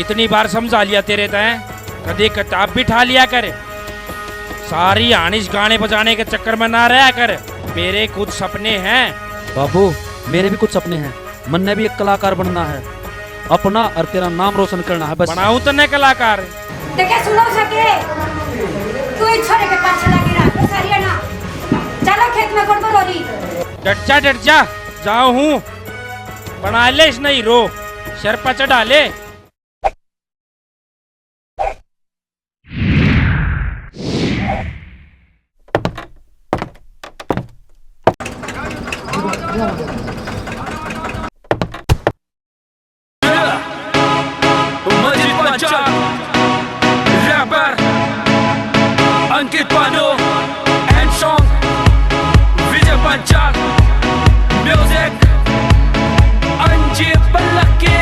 कितनी बार समझा लिया तेरे तय, कभी किताब भी ठा लिया कर। सारी आनिश गाने बजाने के चक्कर में ना रहा कर। मेरे कुछ सपने हैं बाबू, मेरे भी कुछ सपने हैं। मन ने भी एक कलाकार बनना है, अपना और तेरा नाम रोशन करना है बस। बनाऊं तो नहीं कलाकार। देखे सुनो सके तू ही छोरे के पास लगी रहा तो सारी है ना। चलो खेत में गड़बड़ हो रही। डट जा जाओ हूँ। बना ले इस नहीं रो शर पर चढ़ा ले। Ankit Pano and song Vijay Panchal music Anji Palake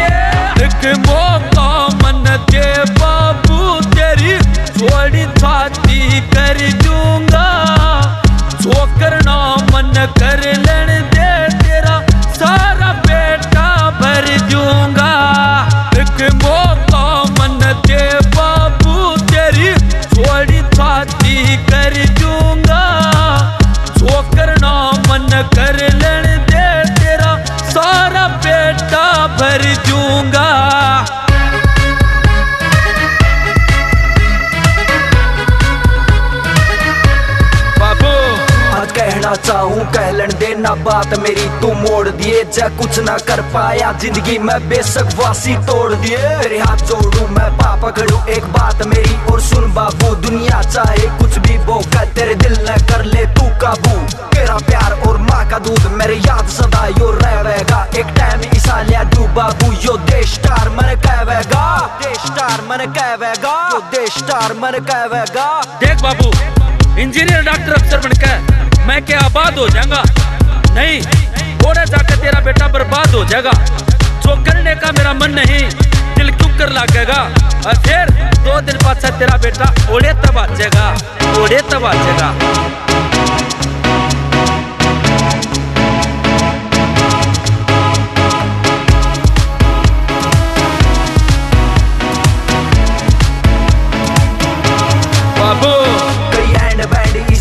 एक मौका मन दे बाबू तेरी थोड़ी छाती कर दूंगा जो करना मन कर लेने दे तेरा सारा बेटा भर दूंगा एक मौका मन दे बाबू तेरी थोड़ी छाती कर दूंगा जो करना मन कर लेने दे तेरा सारा बेटा भर दूंगा बाबू आज कहना चाहूँ कह लेन देना बात मेरी तू मोड़ दिए जा कुछ ना कर पाया जिंदगी में बेशक वासी तोड़ दिए तेरे हाथ जोड़ू मैं पापा करूँ एक बात मेरी और सुन बाबू दुनिया चाहे कुछ भी वो कर तेरे दिल न कर ले तू काबू तेरा प्यार और माँ का दूध मेरे याद सदा यो रहेगा एक टाइम ईसा लिया दू बाबू यो देश स्टार मन कहवेगा देश स्टार मन कहवेगा यो देश स्टार मन कहवेगा। देख बाबू इंजीनियर डॉक्टर अफसर बनकर मैं क्या आबाद हो जाऊंगा? नहीं, थोड़ा जाकर तेरा बेटा बर्बाद हो जाएगा। जो करने का मेरा मन नहीं दिल क्यों कर लागेगा और फिर 2 दिन बाद तेरा बेटा ओढ़े तब आ जाएगा, ओढ़े तब आ जाएगा।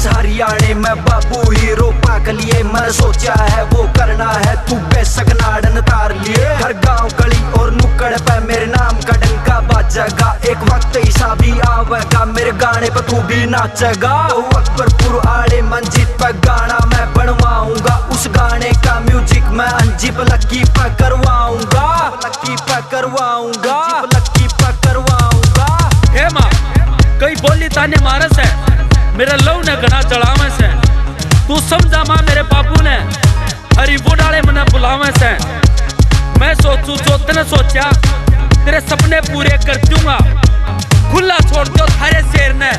हरियाणे में बाबू हीरो पाक लिए मैंने सोचा है वो करना है तू बेशक नाडन तार लिए हर गांव गली और नुक्कड़ पे मेरे नाम का डंका बाजेगा एक वक्त ऐसा भी आवेगा मेरे गाने पे तू भी नाचेगा तो अकबरपुर आड़े मंजिल पे गाना मैं बनवाऊंगा उस गाने का म्यूजिक मैं अंजीब लक्की पे करवाऊंगा लक्की पे करवाऊंगा लक्की पे करवाऊंगा। हे माँ कई बोली ताने मारस है मेरा लव ने घना चढ़ावे से तू समझा मां मेरे बापू ने हरी बुढ़ाले मने बुलावे से मैं सोचू जो तने सोचा तेरे सपने पूरे कर दूंगा खुला छोड़ दो थारे शेर ने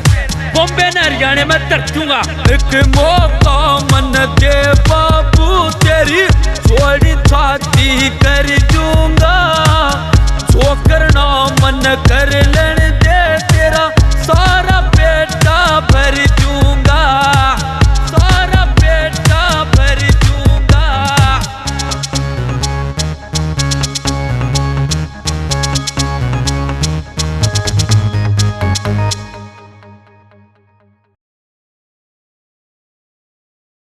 बॉम्बे ने हरियाणा में धर दूंगा एक मौका मन दे बाबू तेरी थोड़ी छाती कर दूंगा जो करना मन कर